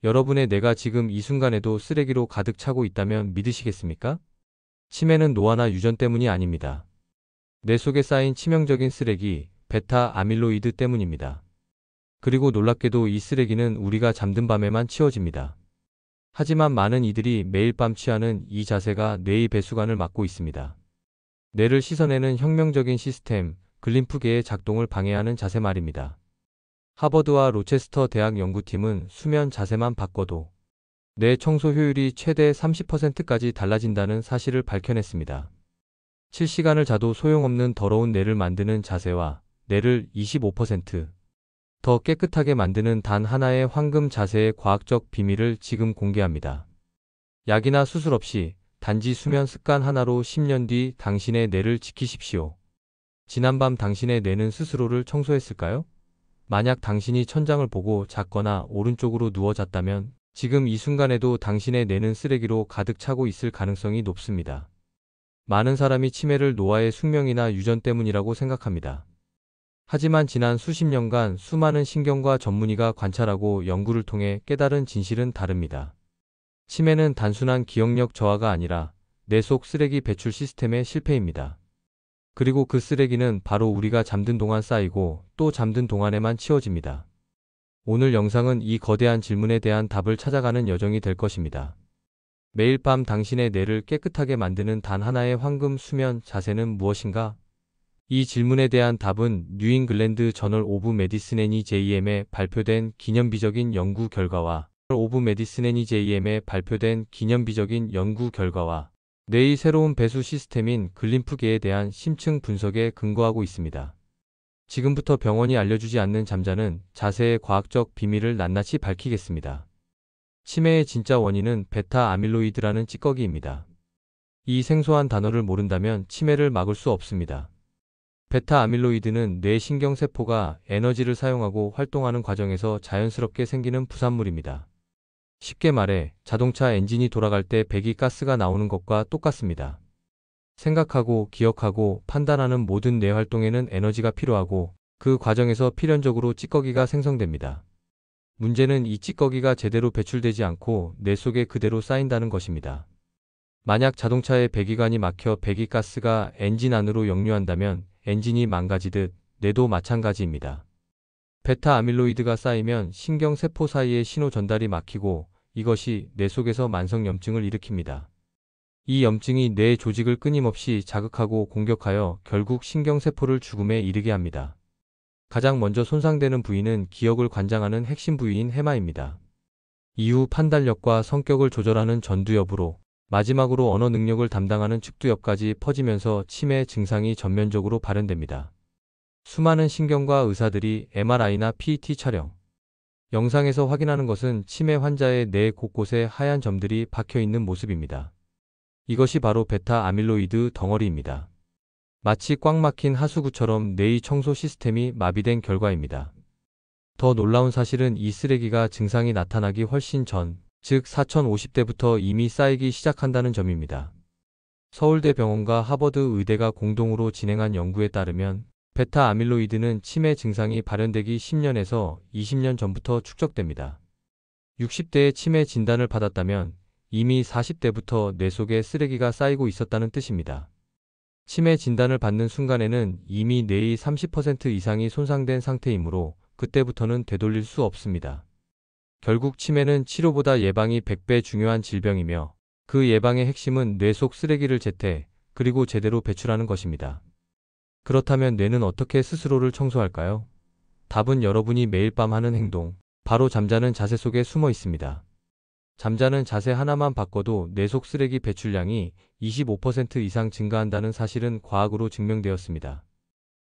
여러분의 뇌가 지금 이 순간에도 쓰레기로 가득 차고 있다면 믿으시겠습니까? 치매는 노화나 유전 때문이 아닙니다. 뇌 속에 쌓인 치명적인 쓰레기, 베타 아밀로이드 때문입니다. 그리고 놀랍게도 이 쓰레기는 우리가 잠든 밤에만 치워집니다. 하지만 많은 이들이 매일 밤 취하는 이 자세가 뇌의 배수관을 막고 있습니다. 뇌를 씻어내는 혁명적인 시스템, 글림프계의 작동을 방해하는 자세 말입니다. 하버드와 로체스터 대학 연구팀은 수면 자세만 바꿔도 뇌 청소 효율이 최대 30%까지 달라진다는 사실을 밝혀냈습니다. 7시간을 자도 소용없는 더러운 뇌를 만드는 자세와 뇌를 25%더 깨끗하게 만드는 단 하나의 황금 자세의 과학적 비밀을 지금 공개합니다. 약이나 수술 없이 단지 수면 습관 하나로 10년 뒤 당신의 뇌를 지키십시오. 지난밤 당신의 뇌는 스스로를 청소했을까요? 만약 당신이 천장을 보고 잤거나 오른쪽으로 누워 잤다면 지금 이 순간에도 당신의 뇌는 쓰레기로 가득 차고 있을 가능성이 높습니다. 많은 사람이 치매를 노화의 숙명이나 유전 때문이라고 생각합니다. 하지만 지난 수십 년간 수많은 신경과 전문의가 관찰하고 연구를 통해 깨달은 진실은 다릅니다. 치매는 단순한 기억력 저하가 아니라 뇌 속 쓰레기 배출 시스템의 실패입니다. 그리고 그 쓰레기는 바로 우리가 잠든 동안 쌓이고 또 잠든 동안에만 치워집니다. 오늘 영상은 이 거대한 질문에 대한 답을 찾아가는 여정이 될 것입니다. 매일 밤 당신의 뇌를 깨끗하게 만드는 단 하나의 황금 수면 자세는 무엇인가? 이 질문에 대한 답은 뉴잉글랜드 저널 오브 메디슨 NEJM에 발표된 기념비적인 연구 결과와 뇌의 새로운 배수 시스템인 글림프계에 대한 심층 분석에 근거하고 있습니다. 지금부터 병원이 알려주지 않는 잠자는 자세의 과학적 비밀을 낱낱이 밝히겠습니다. 치매의 진짜 원인은 베타 아밀로이드라는 찌꺼기입니다. 이 생소한 단어를 모른다면 치매를 막을 수 없습니다. 베타 아밀로이드는 뇌 신경세포가 에너지를 사용하고 활동하는 과정에서 자연스럽게 생기는 부산물입니다. 쉽게 말해 자동차 엔진이 돌아갈 때 배기가스가 나오는 것과 똑같습니다. 생각하고 기억하고 판단하는 모든 뇌 활동에는 에너지가 필요하고 그 과정에서 필연적으로 찌꺼기가 생성됩니다. 문제는 이 찌꺼기가 제대로 배출되지 않고 뇌 속에 그대로 쌓인다는 것입니다. 만약 자동차의 배기관이 막혀 배기가스가 엔진 안으로 역류한다면 엔진이 망가지듯 뇌도 마찬가지입니다. 베타 아밀로이드가 쌓이면 신경세포 사이의 신호 전달이 막히고 이것이 뇌 속에서 만성염증을 일으킵니다. 이 염증이 뇌 조직을 끊임없이 자극하고 공격하여 결국 신경세포를 죽음에 이르게 합니다. 가장 먼저 손상되는 부위는 기억을 관장하는 핵심 부위인 해마입니다. 이후 판단력과 성격을 조절하는 전두엽으로 마지막으로 언어 능력을 담당하는 측두엽까지 퍼지면서 치매 증상이 전면적으로 발현됩니다. 수많은 신경과 의사들이 MRI나 PET 촬영, 영상에서 확인하는 것은 치매 환자의 뇌 곳곳에 하얀 점들이 박혀있는 모습입니다. 이것이 바로 베타 아밀로이드 덩어리입니다. 마치 꽉 막힌 하수구처럼 뇌의 청소 시스템이 마비된 결과입니다. 더 놀라운 사실은 이 쓰레기가 증상이 나타나기 훨씬 전, 즉 4050대부터 이미 쌓이기 시작한다는 점입니다. 서울대병원과 하버드 의대가 공동으로 진행한 연구에 따르면 베타 아밀로이드는 치매 증상이 발현되기 10년에서 20년 전부터 축적됩니다. 60대에 치매 진단을 받았다면 이미 40대부터 뇌 속에 쓰레기가 쌓이고 있었다는 뜻입니다. 치매 진단을 받는 순간에는 이미 뇌의 30% 이상이 손상된 상태이므로 그때부터는 되돌릴 수 없습니다. 결국 치매는 치료보다 예방이 100배 중요한 질병이며 그 예방의 핵심은 뇌 속 쓰레기를 재태, 그리고 제대로 배출하는 것입니다. 그렇다면 뇌는 어떻게 스스로를 청소할까요? 답은 여러분이 매일 밤 하는 행동, 바로 잠자는 자세 속에 숨어 있습니다. 잠자는 자세 하나만 바꿔도 뇌 속 쓰레기 배출량이 25% 이상 증가한다는 사실은 과학으로 증명되었습니다.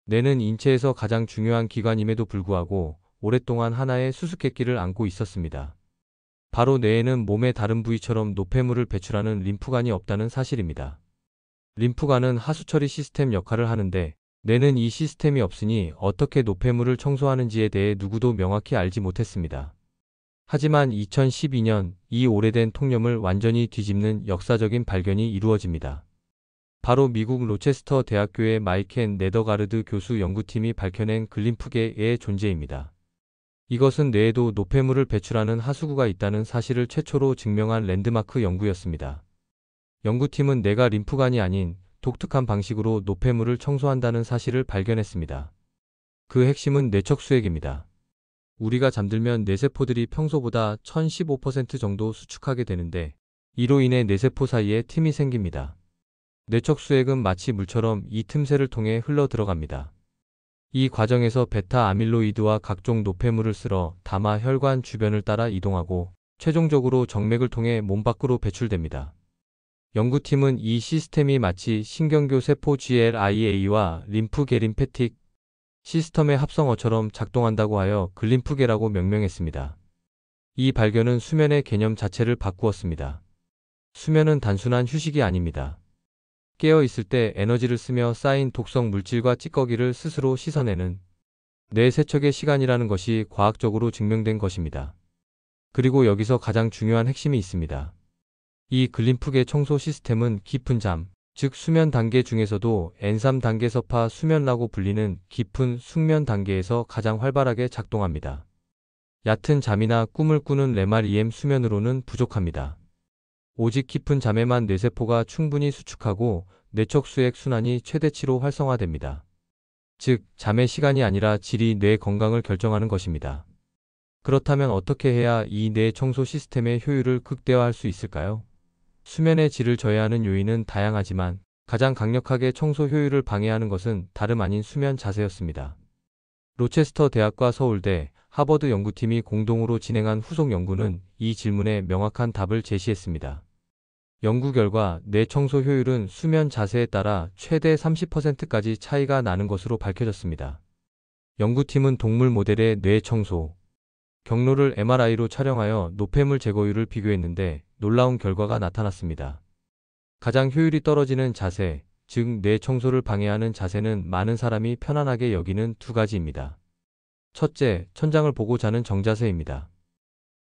뇌는 인체에서 가장 중요한 기관임에도 불구하고 오랫동안 하나의 수수께끼를 안고 있었습니다. 바로 뇌에는 몸의 다른 부위처럼 노폐물을 배출하는 림프관이 없다는 사실입니다. 림프관은 하수처리 시스템 역할을 하는데 뇌는 이 시스템이 없으니 어떻게 노폐물을 청소하는지에 대해 누구도 명확히 알지 못했습니다. 하지만 2012년 이 오래된 통념을 완전히 뒤집는 역사적인 발견이 이루어집니다. 바로 미국 로체스터 대학교의 마이켄 네더가르드 교수 연구팀이 밝혀낸 글림프계의 존재입니다. 이것은 뇌에도 노폐물을 배출하는 하수구가 있다는 사실을 최초로 증명한 랜드마크 연구였습니다. 연구팀은 뇌가 림프관이 아닌 독특한 방식으로 노폐물을 청소한다는 사실을 발견했습니다. 그 핵심은 뇌척수액입니다. 우리가 잠들면 뇌세포들이 평소보다 1015% 정도 수축하게 되는데, 이로 인해 뇌세포 사이에 틈이 생깁니다. 뇌척수액은 마치 물처럼 이 틈새를 통해 흘러 들어갑니다. 이 과정에서 베타 아밀로이드와 각종 노폐물을 쓸어 담아 혈관 주변을 따라 이동하고 최종적으로 정맥을 통해 몸 밖으로 배출됩니다. 연구팀은 이 시스템이 마치 신경교 세포 GLIA와 림프 게림페틱 시스템의 합성어처럼 작동한다고 하여 글림프계라고 명명했습니다. 이 발견은 수면의 개념 자체를 바꾸었습니다. 수면은 단순한 휴식이 아닙니다. 깨어 있을 때 에너지를 쓰며 쌓인 독성 물질과 찌꺼기를 스스로 씻어내는 뇌 세척의 시간이라는 것이 과학적으로 증명된 것입니다. 그리고 여기서 가장 중요한 핵심이 있습니다. 이 글림프계 청소 시스템은 깊은 잠, 즉 수면 단계 중에서도 N3 단계서파 수면라고 불리는 깊은 숙면 단계에서 가장 활발하게 작동합니다. 얕은 잠이나 꿈을 꾸는 REM 수면으로는 부족합니다. 오직 깊은 잠에만 뇌세포가 충분히 수축하고 뇌척수액 순환이 최대치로 활성화됩니다. 즉, 잠의 시간이 아니라 질이 뇌 건강을 결정하는 것입니다. 그렇다면 어떻게 해야 이 뇌 청소 시스템의 효율을 극대화할 수 있을까요? 수면의 질을 저해하는 요인은 다양하지만 가장 강력하게 청소 효율을 방해하는 것은 다름 아닌 수면 자세였습니다. 로체스터 대학과 서울대, 하버드 연구팀이 공동으로 진행한 후속 연구는 이 질문에 명확한 답을 제시했습니다. 연구 결과 뇌 청소 효율은 수면 자세에 따라 최대 30%까지 차이가 나는 것으로 밝혀졌습니다. 연구팀은 동물 모델의 뇌 청소 경로를 MRI로 촬영하여 노폐물 제거율을 비교했는데 놀라운 결과가 나타났습니다. 가장 효율이 떨어지는 자세, 즉 뇌 청소를 방해하는 자세는 많은 사람이 편안하게 여기는 두 가지입니다. 첫째, 천장을 보고 자는 정자세입니다.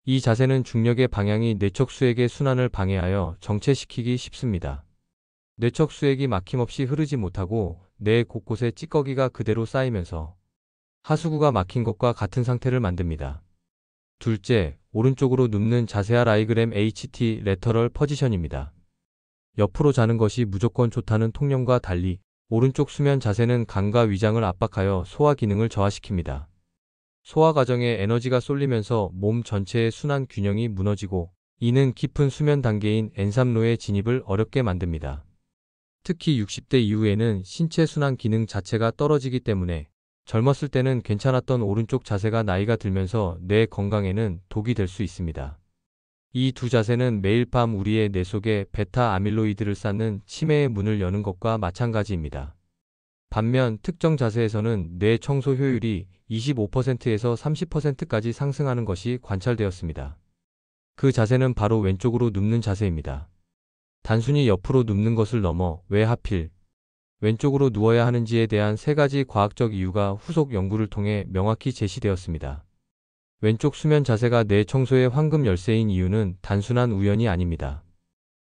이 자세는 중력의 방향이 뇌척수액의 순환을 방해하여 정체시키기 쉽습니다. 뇌척수액이 막힘없이 흐르지 못하고 뇌 곳곳에 찌꺼기가 그대로 쌓이면서 하수구가 막힌 것과 같은 상태를 만듭니다. 둘째, 오른쪽으로 눕는 자세와 라이그램 HT 레터럴 포지션입니다. 옆으로 자는 것이 무조건 좋다는 통념과 달리 오른쪽 수면 자세는 간과 위장을 압박하여 소화 기능을 저하시킵니다. 소화 과정에 에너지가 쏠리면서 몸 전체의 순환 균형이 무너지고 이는 깊은 수면 단계인 N3로의 진입을 어렵게 만듭니다. 특히 60대 이후에는 신체 순환 기능 자체가 떨어지기 때문에 젊었을 때는 괜찮았던 오른쪽 자세가 나이가 들면서 뇌 건강에는 독이 될 수 있습니다. 이 두 자세는 매일 밤 우리의 뇌 속에 베타 아밀로이드를 쌓는 치매의 문을 여는 것과 마찬가지입니다. 반면 특정 자세에서는 뇌 청소 효율이 25%에서 30%까지 상승하는 것이 관찰되었습니다. 그 자세는 바로 왼쪽으로 눕는 자세입니다. 단순히 옆으로 눕는 것을 넘어 왜 하필 왼쪽으로 누워야 하는지에 대한 세 가지 과학적 이유가 후속 연구를 통해 명확히 제시되었습니다. 왼쪽 수면 자세가 뇌 청소의 황금 열쇠인 이유는 단순한 우연이 아닙니다.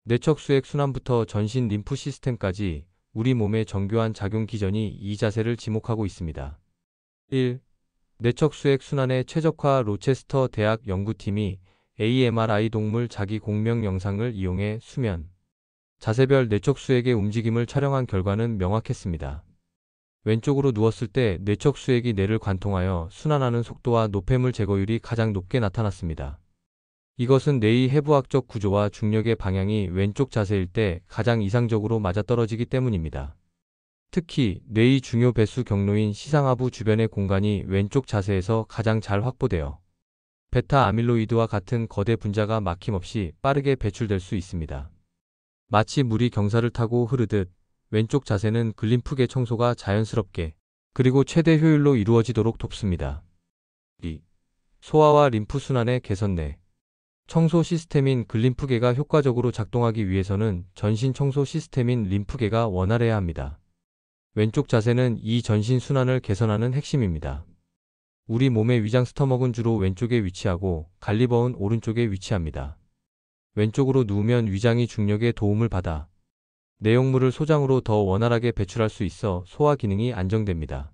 뇌척수액 순환부터 전신 림프 시스템까지 우리 몸의 정교한 작용 기전이 이 자세를 지목하고 있습니다. 1. 뇌척수액 순환의 최적화 로체스터 대학 연구팀이 AMRI 동물 자기 공명 영상을 이용해 수면 자세별 뇌척수액의 움직임을 촬영한 결과는 명확했습니다. 왼쪽으로 누웠을 때 뇌척수액이 뇌를 관통하여 순환하는 속도와 노폐물 제거율이 가장 높게 나타났습니다. 이것은 뇌의 해부학적 구조와 중력의 방향이 왼쪽 자세일 때 가장 이상적으로 맞아떨어지기 때문입니다. 특히 뇌의 중요 배수 경로인 시상하부 주변의 공간이 왼쪽 자세에서 가장 잘 확보되어 베타 아밀로이드와 같은 거대 분자가 막힘없이 빠르게 배출될 수 있습니다. 마치 물이 경사를 타고 흐르듯 왼쪽 자세는 글림프계 청소가 자연스럽게 그리고 최대 효율로 이루어지도록 돕습니다. 2. 소화와 림프 순환의 개선. 뇌 청소 시스템인 글림프계가 효과적으로 작동하기 위해서는 전신 청소 시스템인 림프계가 원활해야 합니다. 왼쪽 자세는 이 전신 순환을 개선하는 핵심입니다. 우리 몸의 위장 스터먹은 주로 왼쪽에 위치하고 갈리버은 오른쪽에 위치합니다. 왼쪽으로 누우면 위장이 중력의 도움을 받아 내용물을 소장으로 더 원활하게 배출할 수 있어 소화 기능이 안정됩니다.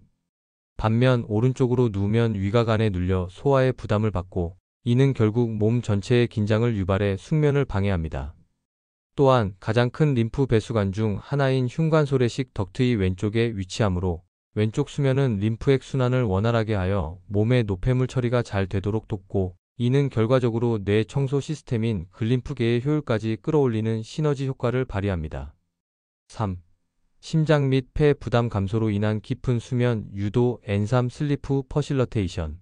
반면 오른쪽으로 누우면 위가 간에 눌려 소화에 부담을 받고 이는 결국 몸 전체의 긴장을 유발해 숙면을 방해합니다. 또한 가장 큰 림프 배수관 중 하나인 흉관소래식 덕트의 왼쪽에 위치하므로 왼쪽 수면은 림프액 순환을 원활하게 하여 몸의 노폐물 처리가 잘 되도록 돕고 이는 결과적으로 뇌 청소 시스템인 글림프계의 효율까지 끌어올리는 시너지 효과를 발휘합니다. 3. 심장 및 폐 부담 감소로 인한 깊은 수면 유도 엔삼 슬리프 퍼실러테이션.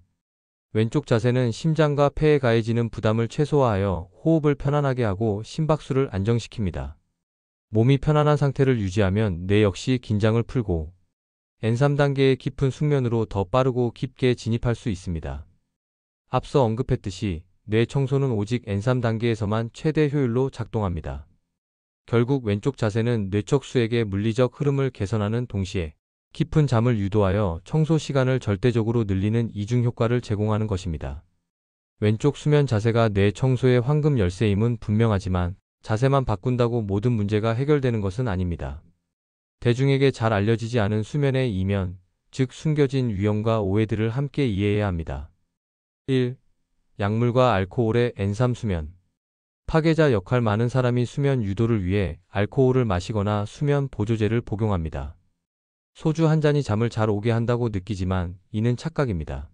왼쪽 자세는 심장과 폐에 가해지는 부담을 최소화하여 호흡을 편안하게 하고 심박수를 안정시킵니다. 몸이 편안한 상태를 유지하면 뇌 역시 긴장을 풀고 N3 단계의 깊은 숙면으로 더 빠르고 깊게 진입할 수 있습니다. 앞서 언급했듯이 뇌 청소는 오직 N3 단계에서만 최대 효율로 작동합니다. 결국 왼쪽 자세는 뇌척수액의 물리적 흐름을 개선하는 동시에 깊은 잠을 유도하여 청소 시간을 절대적으로 늘리는 이중 효과를 제공하는 것입니다. 왼쪽 수면 자세가 뇌 청소의 황금 열쇠임은 분명하지만 자세만 바꾼다고 모든 문제가 해결되는 것은 아닙니다. 대중에게 잘 알려지지 않은 수면의 이면, 즉 숨겨진 위험과 오해들을 함께 이해해야 합니다. 1. 약물과 알코올의 N3 수면. 파괴자 역할. 많은 사람이 수면 유도를 위해 알코올을 마시거나 수면 보조제를 복용합니다. 소주 한 잔이 잠을 잘 오게 한다고 느끼지만 이는 착각입니다.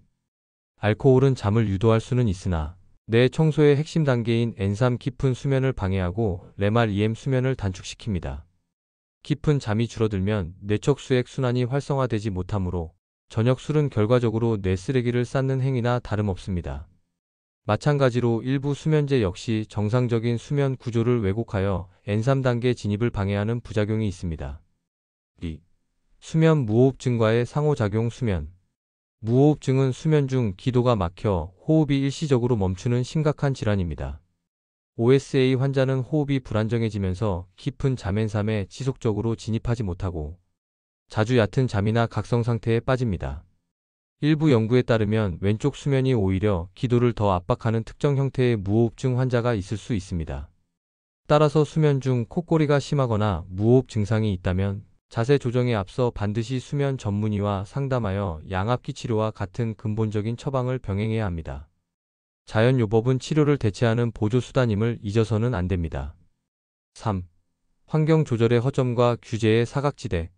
알코올은 잠을 유도할 수는 있으나 뇌 청소의 핵심 단계인 N3 깊은 수면을 방해하고 REM 수면을 단축시킵니다. 깊은 잠이 줄어들면 뇌척수액 순환이 활성화되지 못하므로 저녁 술은 결과적으로 뇌 쓰레기를 쌓는 행위나 다름없습니다. 마찬가지로 일부 수면제 역시 정상적인 수면 구조를 왜곡하여 N3 단계 진입을 방해하는 부작용이 있습니다. 2. 수면 무호흡증과의 상호작용. 수면 무호흡증은 수면 중 기도가 막혀 호흡이 일시적으로 멈추는 심각한 질환입니다. OSA 환자는 호흡이 불안정해지면서 깊은 잠&삼에 지속적으로 진입하지 못하고 자주 얕은 잠이나 각성 상태에 빠집니다. 일부 연구에 따르면 왼쪽 수면이 오히려 기도를 더 압박하는 특정 형태의 무호흡증 환자가 있을 수 있습니다. 따라서 수면 중 콧골이가 심하거나 무호흡 증상이 있다면 자세 조정에 앞서 반드시 수면 전문의와 상담하여 양압기 치료와 같은 근본적인 처방을 병행해야 합니다. 자연요법은 치료를 대체하는 보조수단임을 잊어서는 안 됩니다. 3. 환경 조절의 허점과 규제의 사각지대.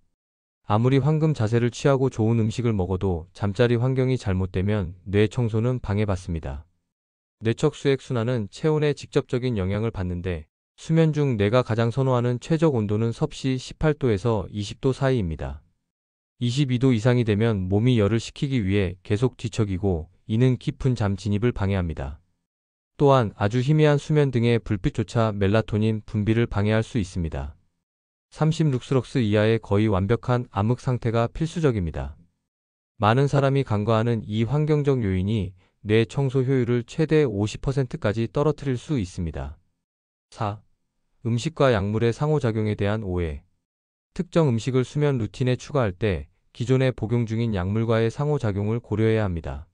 아무리 황금 자세를 취하고 좋은 음식을 먹어도 잠자리 환경이 잘못되면 뇌 청소는 방해받습니다. 뇌척수액 순환은 체온에 직접적인 영향을 받는데 수면 중 뇌가 가장 선호하는 최적 온도는 섭씨 18도에서 20도 사이입니다. 22도 이상이 되면 몸이 열을 식히기 위해 계속 뒤척이고 이는 깊은 잠 진입을 방해합니다. 또한 아주 희미한 수면 등의 불빛조차 멜라토닌 분비를 방해할 수 있습니다. 30룩스럭스 이하의 거의 완벽한 암흑 상태가 필수적입니다. 많은 사람이 간과하는 이 환경적 요인이 뇌 청소 효율을 최대 50%까지 떨어뜨릴 수 있습니다. 4. 음식과 약물의 상호작용에 대한 오해. 특정 음식을 수면 루틴에 추가할 때 기존에 복용 중인 약물과의 상호작용을 고려해야 합니다.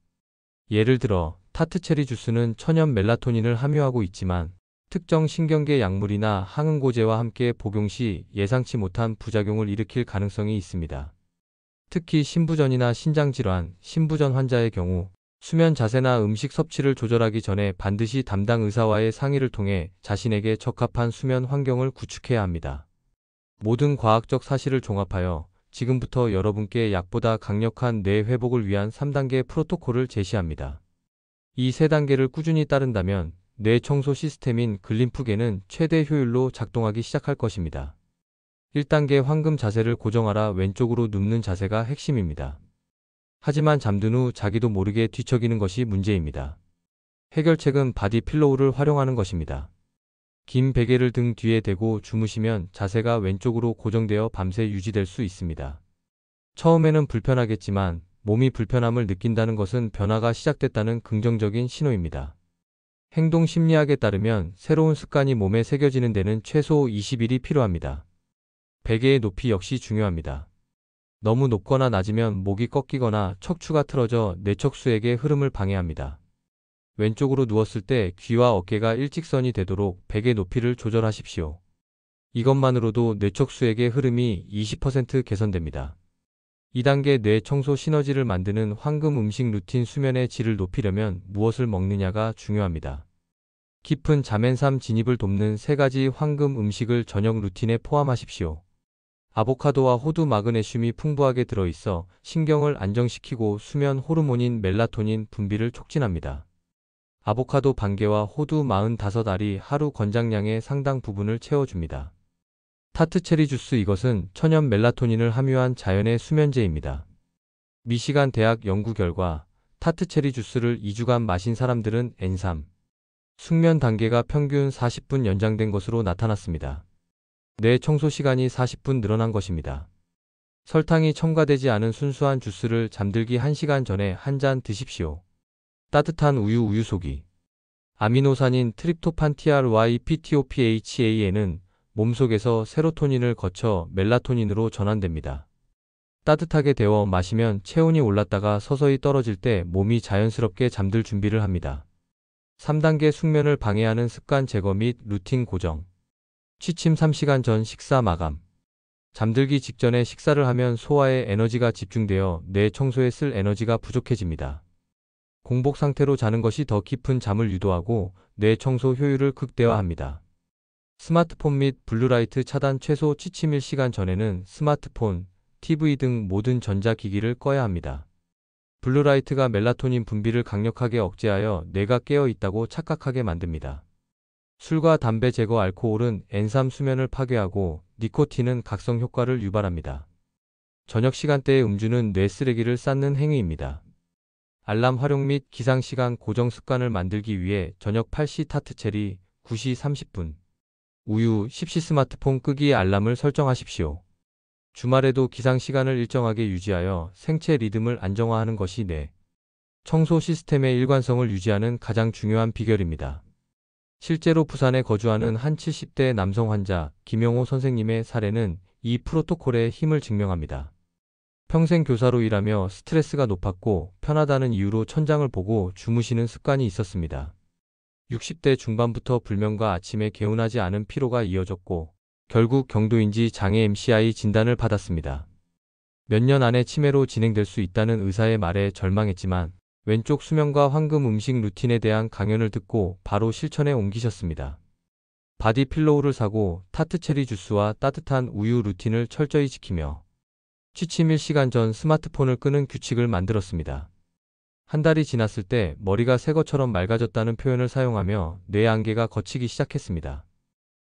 예를 들어 타트체리 주스는 천연 멜라토닌을 함유하고 있지만 특정 신경계 약물이나 항응고제와 함께 복용 시 예상치 못한 부작용을 일으킬 가능성이 있습니다. 특히 신부전이나 신장질환, 신부전 환자의 경우 수면 자세나 음식 섭취를 조절하기 전에 반드시 담당 의사와의 상의를 통해 자신에게 적합한 수면 환경을 구축해야 합니다. 모든 과학적 사실을 종합하여 지금부터 여러분께 약보다 강력한 뇌 회복을 위한 3단계 프로토콜을 제시합니다. 이 3단계를 꾸준히 따른다면 뇌 청소 시스템인 글림프계는 최대 효율로 작동하기 시작할 것입니다. 1단계 황금 자세를 고정하라. 왼쪽으로 눕는 자세가 핵심입니다. 하지만 잠든 후 자기도 모르게 뒤척이는 것이 문제입니다. 해결책은 바디 필로우를 활용하는 것입니다. 긴 베개를 등 뒤에 대고 주무시면 자세가 왼쪽으로 고정되어 밤새 유지될 수 있습니다. 처음에는 불편하겠지만 몸이 불편함을 느낀다는 것은 변화가 시작됐다는 긍정적인 신호입니다. 행동 심리학에 따르면 새로운 습관이 몸에 새겨지는 데는 최소 20일이 필요합니다. 베개의 높이 역시 중요합니다. 너무 높거나 낮으면 목이 꺾이거나 척추가 틀어져 뇌척수액의 흐름을 방해합니다. 왼쪽으로 누웠을 때 귀와 어깨가 일직선이 되도록 베개 높이를 조절하십시오. 이것만으로도 뇌척수액의 흐름이 20% 개선됩니다. 2단계 뇌 청소 시너지를 만드는 황금 음식 루틴. 수면의 질을 높이려면 무엇을 먹느냐가 중요합니다. 깊은 잠앤삼 진입을 돕는 3가지 황금 음식을 저녁 루틴에 포함하십시오. 아보카도와 호두 마그네슘이 풍부하게 들어있어 신경을 안정시키고 수면 호르몬인 멜라토닌 분비를 촉진합니다. 아보카도 반개와 호두 45알이 하루 권장량의 상당 부분을 채워줍니다. 타트체리 주스. 이것은 천연 멜라토닌을 함유한 자연의 수면제입니다. 미시간 대학 연구 결과 타트체리 주스를 2주간 마신 사람들은 N3 숙면 단계가 평균 40분 연장된 것으로 나타났습니다. 뇌 청소 시간이 40분 늘어난 것입니다. 설탕이 첨가되지 않은 순수한 주스를 잠들기 1시간 전에 한 잔 드십시오. 따뜻한 우유 속이. 아미노산인 트립토판 TRYPTOPHAN은 몸속에서 세로토닌을 거쳐 멜라토닌으로 전환됩니다. 따뜻하게 데워 마시면 체온이 올랐다가 서서히 떨어질 때 몸이 자연스럽게 잠들 준비를 합니다. 3단계 숙면을 방해하는 습관 제거 및 루틴 고정. 취침 3시간 전 식사 마감. 잠들기 직전에 식사를 하면 소화에 에너지가 집중되어 뇌 청소에 쓸 에너지가 부족해집니다. 공복 상태로 자는 것이 더 깊은 잠을 유도하고 뇌 청소 효율을 극대화합니다. 스마트폰 및 블루라이트 차단. 최소 취침 1시간 전에는 스마트폰, TV 등 모든 전자기기를 꺼야 합니다. 블루라이트가 멜라토닌 분비를 강력하게 억제하여 뇌가 깨어 있다고 착각하게 만듭니다. 술과 담배 제거. 알코올은 N3 수면을 파괴하고 니코틴은 각성 효과를 유발합니다. 저녁 시간대의 음주는 뇌 쓰레기를 쌓는 행위입니다. 알람 활용 및 기상 시간 고정 습관을 만들기 위해 저녁 8시 타트체리, 9시 30분, 우유, 10시 스마트폰 끄기 알람을 설정하십시오. 주말에도 기상 시간을 일정하게 유지하여 생체 리듬을 안정화하는 것이 뇌 청소 시스템의 일관성을 유지하는 가장 중요한 비결입니다. 실제로 부산에 거주하는 한 70대 남성 환자 김영호 선생님의 사례는 이 프로토콜의 힘을 증명합니다. 평생 교사로 일하며 스트레스가 높았고 편하다는 이유로 천장을 보고 주무시는 습관이 있었습니다. 60대 중반부터 불면과 아침에 개운하지 않은 피로가 이어졌고 결국 경도인지 장애 MCI 진단을 받았습니다. 몇 년 안에 치매로 진행될 수 있다는 의사의 말에 절망했지만 왼쪽 수면과 황금 음식 루틴에 대한 강연을 듣고 바로 실천에 옮기셨습니다. 바디 필로우를 사고 타트체리 주스와 따뜻한 우유 루틴을 철저히 지키며 취침 1시간 전 스마트폰을 끄는 규칙을 만들었습니다. 한 달이 지났을 때 머리가 새 것처럼 맑아졌다는 표현을 사용하며 뇌 안개가 걷히기 시작했습니다.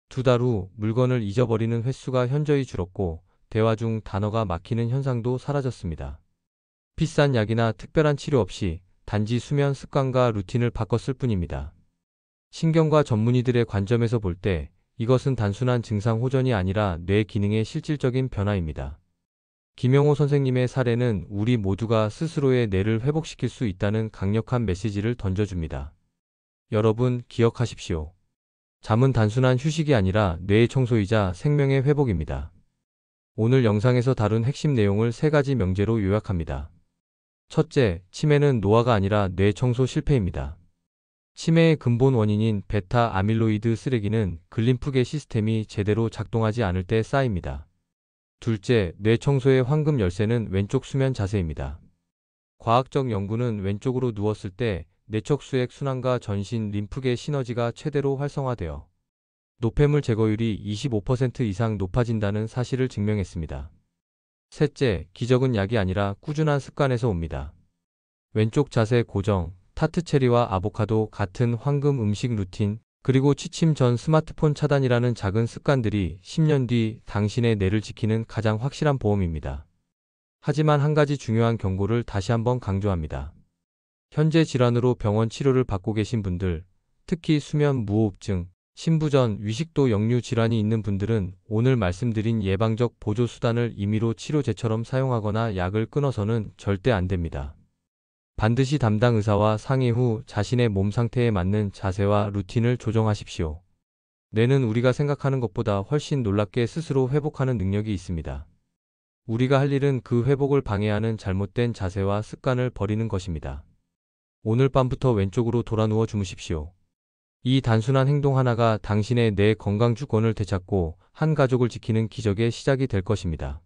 2달 후 물건을 잊어버리는 횟수가 현저히 줄었고 대화 중 단어가 막히는 현상도 사라졌습니다. 비싼 약이나 특별한 치료 없이 단지 수면 습관과 루틴을 바꿨을 뿐입니다. 신경과 전문의들의 관점에서 볼 때 이것은 단순한 증상 호전이 아니라 뇌 기능의 실질적인 변화입니다. 김영호 선생님의 사례는 우리 모두가 스스로의 뇌를 회복시킬 수 있다는 강력한 메시지를 던져줍니다. 여러분 기억하십시오. 잠은 단순한 휴식이 아니라 뇌의 청소이자 생명의 회복입니다. 오늘 영상에서 다룬 핵심 내용을 3가지 명제로 요약합니다. 첫째, 치매는 노화가 아니라 뇌 청소 실패입니다. 치매의 근본 원인인 베타 아밀로이드 쓰레기는 글림프계 시스템이 제대로 작동하지 않을 때 쌓입니다. 둘째, 뇌 청소의 황금 열쇠는 왼쪽 수면 자세입니다. 과학적 연구는 왼쪽으로 누웠을 때 내적 수액 순환과 전신 림프계 시너지가 최대로 활성화되어 노폐물 제거율이 25% 이상 높아진다는 사실을 증명했습니다. 셋째, 기적은 약이 아니라 꾸준한 습관에서 옵니다. 왼쪽 자세 고정, 타트체리와 아보카도 같은 황금 음식 루틴, 그리고 취침 전 스마트폰 차단이라는 작은 습관들이 10년 뒤 당신의 뇌를 지키는 가장 확실한 보험입니다. 하지만 한 가지 중요한 경고를 다시 한번 강조합니다. 현재 질환으로 병원 치료를 받고 계신 분들, 특히 수면 무호흡증, 신부전, 위식도 역류 질환이 있는 분들은 오늘 말씀드린 예방적 보조 수단을 임의로 치료제처럼 사용하거나 약을 끊어서는 절대 안 됩니다. 반드시 담당 의사와 상의 후 자신의 몸 상태에 맞는 자세와 루틴을 조정하십시오. 뇌는 우리가 생각하는 것보다 훨씬 놀랍게 스스로 회복하는 능력이 있습니다. 우리가 할 일은 그 회복을 방해하는 잘못된 자세와 습관을 버리는 것입니다. 오늘 밤부터 왼쪽으로 돌아 누워 주무십시오. 이 단순한 행동 하나가 당신의 뇌 건강 주권을 되찾고 한 가족을 지키는 기적의 시작이 될 것입니다.